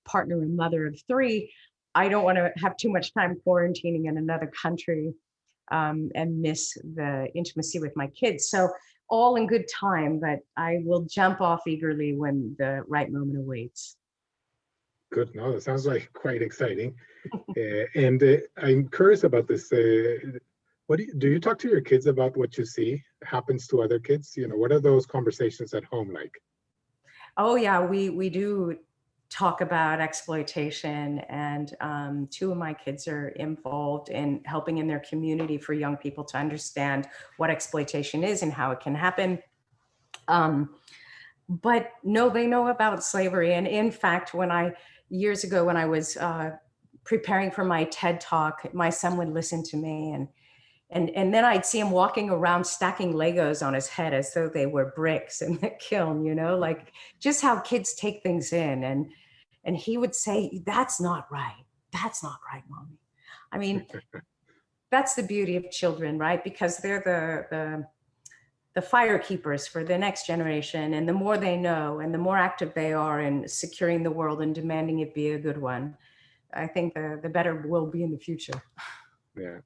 partner and mother of 3, I don't want to have too much time quarantining in another country and miss the intimacy with my kids. So all in good time, but I will jump off eagerly when the right moment awaits. Good. No, that sounds like quite exciting. And I'm curious about this. Do you talk to your kids about what you see happens to other kids? You know, what are those conversations at home like? Oh yeah, we do talk about exploitation, and 2 of my kids are involved in helping in their community for young people to understand what exploitation is and how it can happen. But no, they know about slavery. And in fact, years ago, when I was preparing for my TED talk, my son would listen to me, and then I'd see him walking around stacking Legos on his head as though they were bricks in the kiln, you know, like just how kids take things in. And he would say, "That's not right. That's not right, Mommy." I mean, that's the beauty of children, right? Because they're the fire keepers for the next generation. And the more they know and the more active they are in securing the world and demanding it be a good one, I think the better we'll be in the future. Yeah.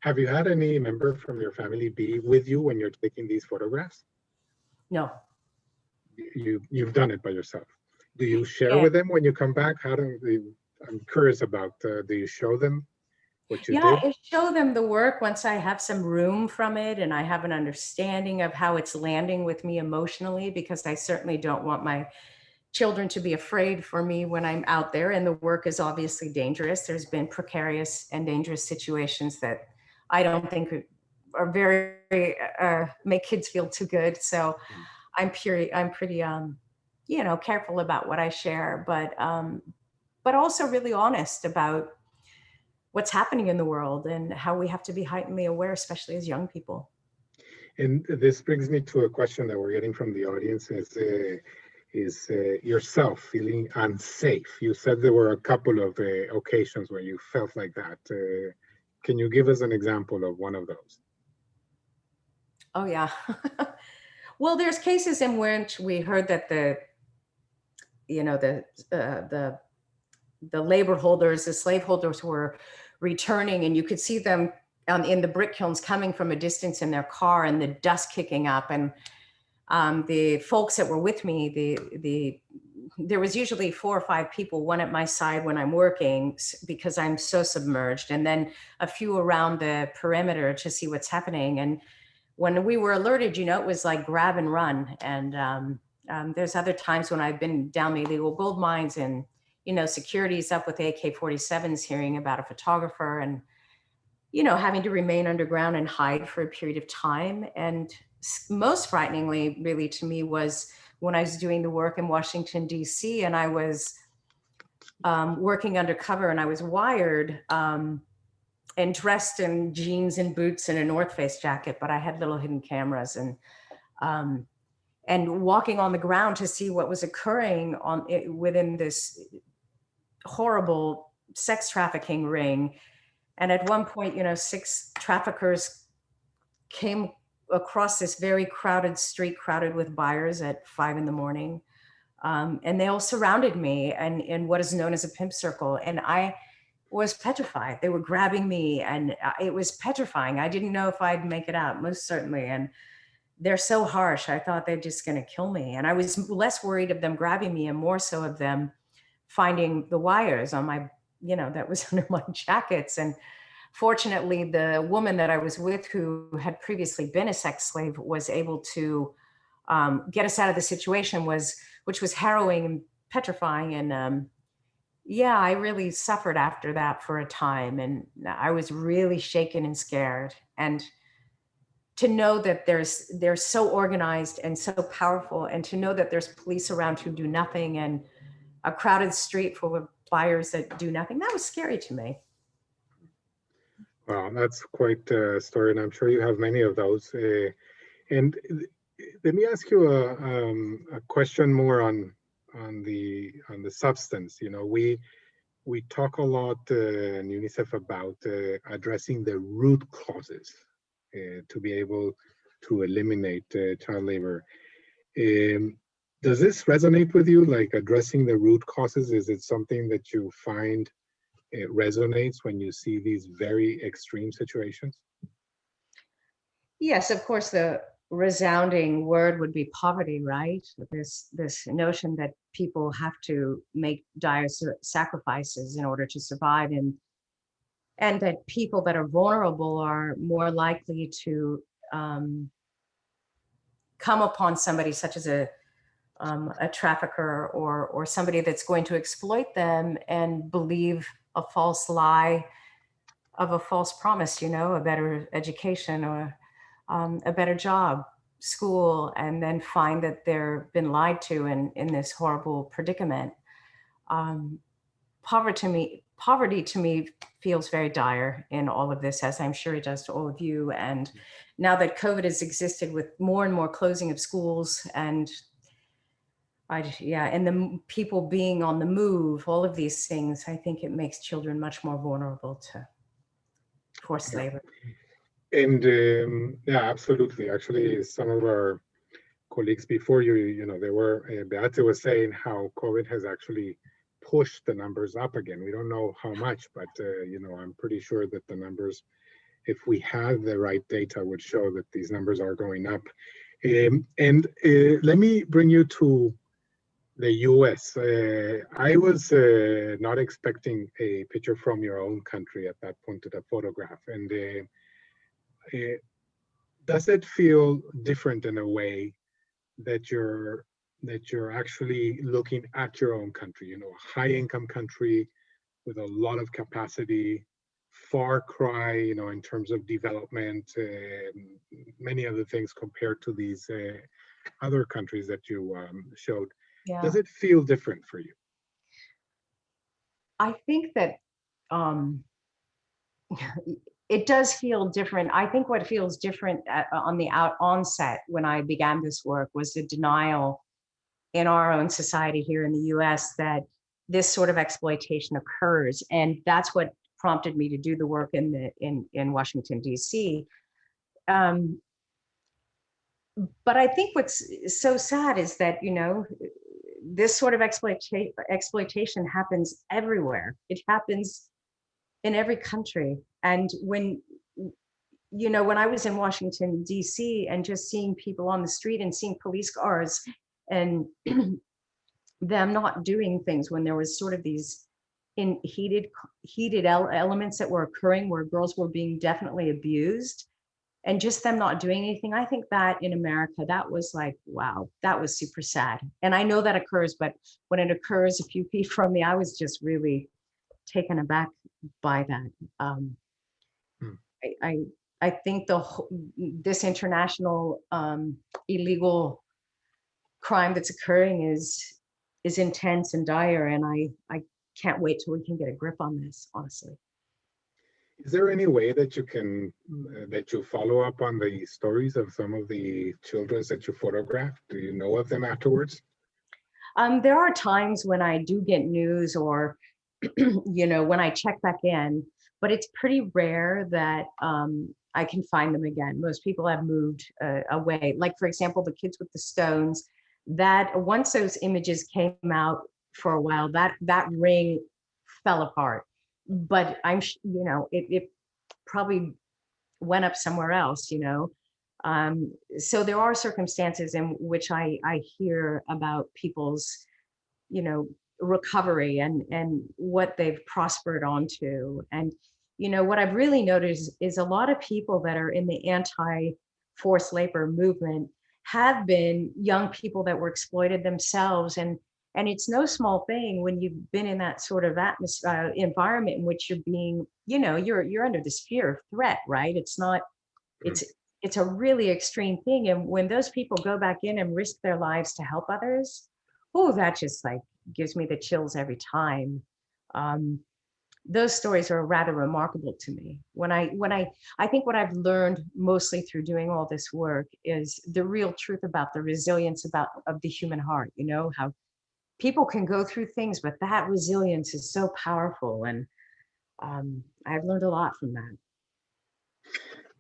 Have you had any member from your family be with you when you're taking these photographs? No. You've done it by yourself. Do you share Yeah. with them when you come back? I'm curious about, do you show them what you Yeah, did? I show them the work once I have some room from it and I have an understanding of how it's landing with me emotionally, because I certainly don't want my children to be afraid for me when I'm out there. And the work is obviously dangerous. There's been precarious and dangerous situations that I don't think are very make kids feel too good. So I'm pretty you know, careful about what I share, but also really honest about what's happening in the world and how we have to be heightenedly aware, especially as young people. And this brings me to a question that we're getting from the audience: is yourself feeling unsafe? You said there were a couple of occasions where you felt like that. Can you give us an example of one of those? Oh yeah. Well, there's cases in which we heard that you know, the labor holders, the slave holders were returning, and you could see them in the brick kilns coming from a distance in their car, and the dust kicking up. And the folks that were with me, there was usually 4 or 5 people, one at my side when I'm working because I'm so submerged, and then a few around the perimeter to see what's happening. And when we were alerted, you know, it was like grab and run. And there's other times when I've been down the illegal gold mines and, you know, security's up with AK-47s, hearing about a photographer and, you know, having to remain underground and hide for a period of time. And most frighteningly, really, to me, was when I was doing the work in Washington, D.C., and I was working undercover, and I was wired and dressed in jeans and boots and a North Face jacket, but I had little hidden cameras, and walking on the ground to see what was occurring within this horrible sex trafficking ring. And at one point, you know, 6 traffickers came across this very crowded street, crowded with buyers, at 5 in the morning. And they all surrounded me and in what is known as a pimp circle. And I was petrified. They were grabbing me and it was petrifying. I didn't know if I'd make it out, most certainly. And they're so harsh. I thought they're just going to kill me. And I was less worried of them grabbing me and more so of them finding the wires on my, that was under my jackets. And fortunately, the woman that I was with who had previously been a sex slave was able to get us out of the situation, which was harrowing and petrifying. And yeah, I really suffered after that for a time. And I was really shaken and scared. And to know that they're so organized and so powerful, and to know that there's police around who do nothing and a crowded street full of buyers that do nothing, that was scary to me. Wow, that's quite a story, and I'm sure you have many of those. And let me ask you a question more on the substance. We talk a lot in UNICEF about addressing the root causes to be able to eliminate child labor. Does this resonate with you, like addressing the root causes? Is it something that you find it resonates when you see these very extreme situations? Yes, of course, the resounding word would be poverty, right? This notion that people have to make dire sacrifices in order to survive, and that people that are vulnerable are more likely to come upon somebody such as a trafficker or somebody that's going to exploit them and believe a false lie of a false promise, a better education or a better job, school, and then find that they're been lied to in this horrible predicament. Poverty to me feels very dire in all of this, as I'm sure it does to all of you. And now that COVID has existed with more and more closing of schools and the people being on the move, all of these things, I think it makes children much more vulnerable to forced labor. And yeah, absolutely. Actually, some of our colleagues before you, they were, Beate was saying how COVID has actually pushed the numbers up again. We don't know how much, but I'm pretty sure that the numbers, if we had the right data, would show that these numbers are going up. And let me bring you to the US. I was not expecting a picture from your own country at that point, at a photograph. And does it feel different in a way that you're actually looking at your own country, a high income country with a lot of capacity, far cry, in terms of development, many other things compared to these other countries that you showed. Yeah. Does it feel different for you? I think that it does feel different. I think what feels different on the onset when I began this work was the denial in our own society here in the US that this sort of exploitation occurs. And that's what prompted me to do the work in Washington, DC. But I think what's so sad is that, this sort of exploitation happens everywhere. It happens in every country. And when I was in Washington, DC, and just seeing people on the street and seeing police cars and them not doing things when there was sort of these heated elements that were occurring where girls were being definitely abused, and just them not doing anything. I think that in America, that was like, wow, that was super sad. And I know that occurs, but when it occurs a few feet from me, I was just really taken aback by that. I think this international illegal crime that's occurring is intense and dire, and I can't wait till we can get a grip on this, honestly. Is there any way that you can that you follow up on the stories of some of the children that you photographed? Do you know of them afterwards? There are times when I do get news or when I check back in, but it's pretty rare that I can find them again. Most people have moved away. Like, for example, the kids with the stones, that once those images came out for a while, that ring fell apart. But it probably went up somewhere else, so there are circumstances in which I hear about people's, recovery and what they've prospered onto. And, what I've really noticed is a lot of people that are in the anti-forced labor movement have been young people that were exploited themselves. And it's no small thing when you've been in that sort of atmosphere, environment in which you're being, you're under this fear of threat, right? It's not, it's a really extreme thing. And when those people go back in and risk their lives to help others, oh, that just like gives me the chills every time. Those stories are rather remarkable to me. I think what I've learned mostly through doing all this work is the real truth about the resilience of the human heart, how people can go through things, but that resilience is so powerful. And I've learned a lot from that.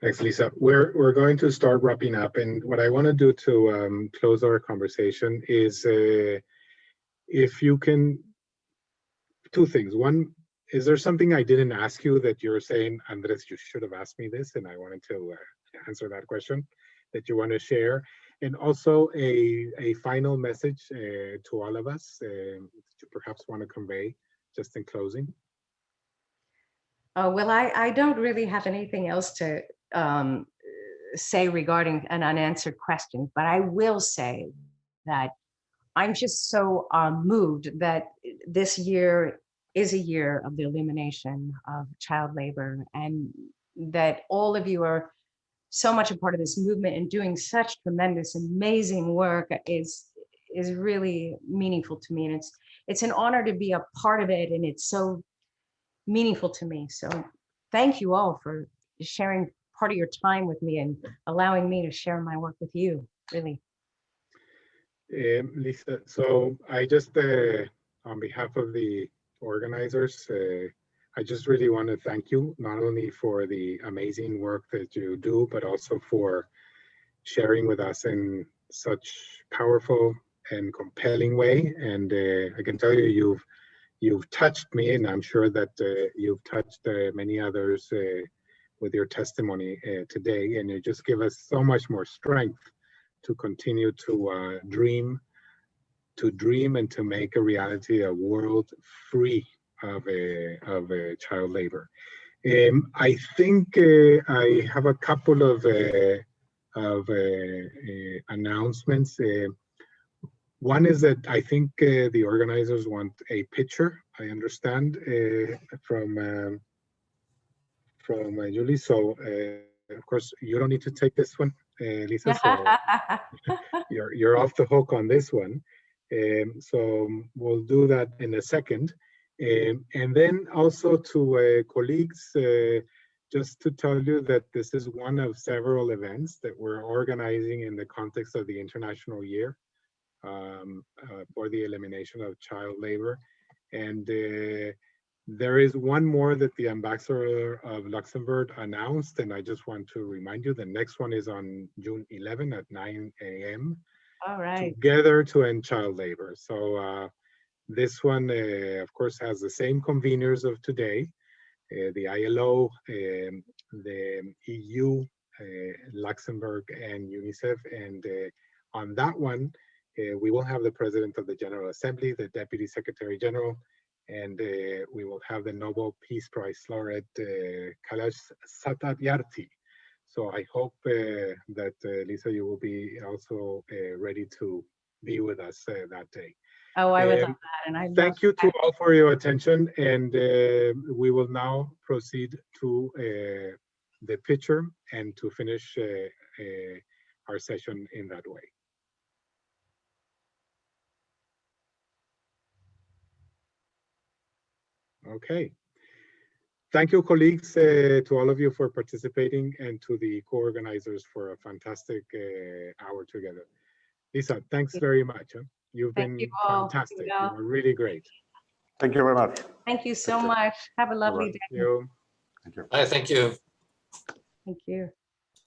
Thanks, Lisa. We're going to start wrapping up, and what I want to do to close our conversation is, if you can, two things. One, is there something I didn't ask you that you're saying, Andres, you should have asked me this, and I wanted to answer that question that you want to share? And also a final message to all of us that you perhaps want to convey just in closing. Oh, well, I don't really have anything else to say regarding an unanswered question, but I will say that I'm just so moved that this year is a year of the elimination of child labor, and that all of you are so much a part of this movement and doing such tremendous, amazing work is really meaningful to me. And it's an honor to be a part of it, and it's so meaningful to me. So thank you all for sharing part of your time with me and allowing me to share my work with you, really. Lisa, so I just, on behalf of the organizers, I just really want to thank you, not only for the amazing work that you do, but also for sharing with us in such powerful and compelling way. And I can tell you, you've touched me, and I'm sure that you've touched many others with your testimony today. And you just give us so much more strength to continue to dream and to make a reality a world free of child labor. I think I have a couple of announcements. One is that I think the organizers want a picture, I understand, from Julie. So of course you don't need to take this one, Lisa. So you're off the hook on this one. So we'll do that in a second. And then also to colleagues, just to tell you that this is one of several events that we're organizing in the context of the International Year for the Elimination of Child Labor. And there is one more that the Ambassador of Luxembourg announced, and I just want to remind you, the next one is on June 11 at 9 a.m. All right. Together to End Child Labor. So this one, of course, has the same conveners of today, the ILO, the EU, Luxembourg, and UNICEF. And on that one, we will have the President of the General Assembly, the Deputy Secretary General, and we will have the Nobel Peace Prize laureate, Kailash Satyarthi. So I hope that, Lisa, you will be also ready to be with us that day. Oh, I would love that. And I thank you to all for your attention. And we will now proceed to the picture and to finish our session in that way. Okay. Thank you, colleagues, to all of you for participating, and to the co-organizers for a fantastic hour together. Lisa, thanks very much. Huh? You've been fantastic. You were really great. Thank you very much. Thank you so much. Have a lovely day. Thank you. Thank you. Thank you. Thank you.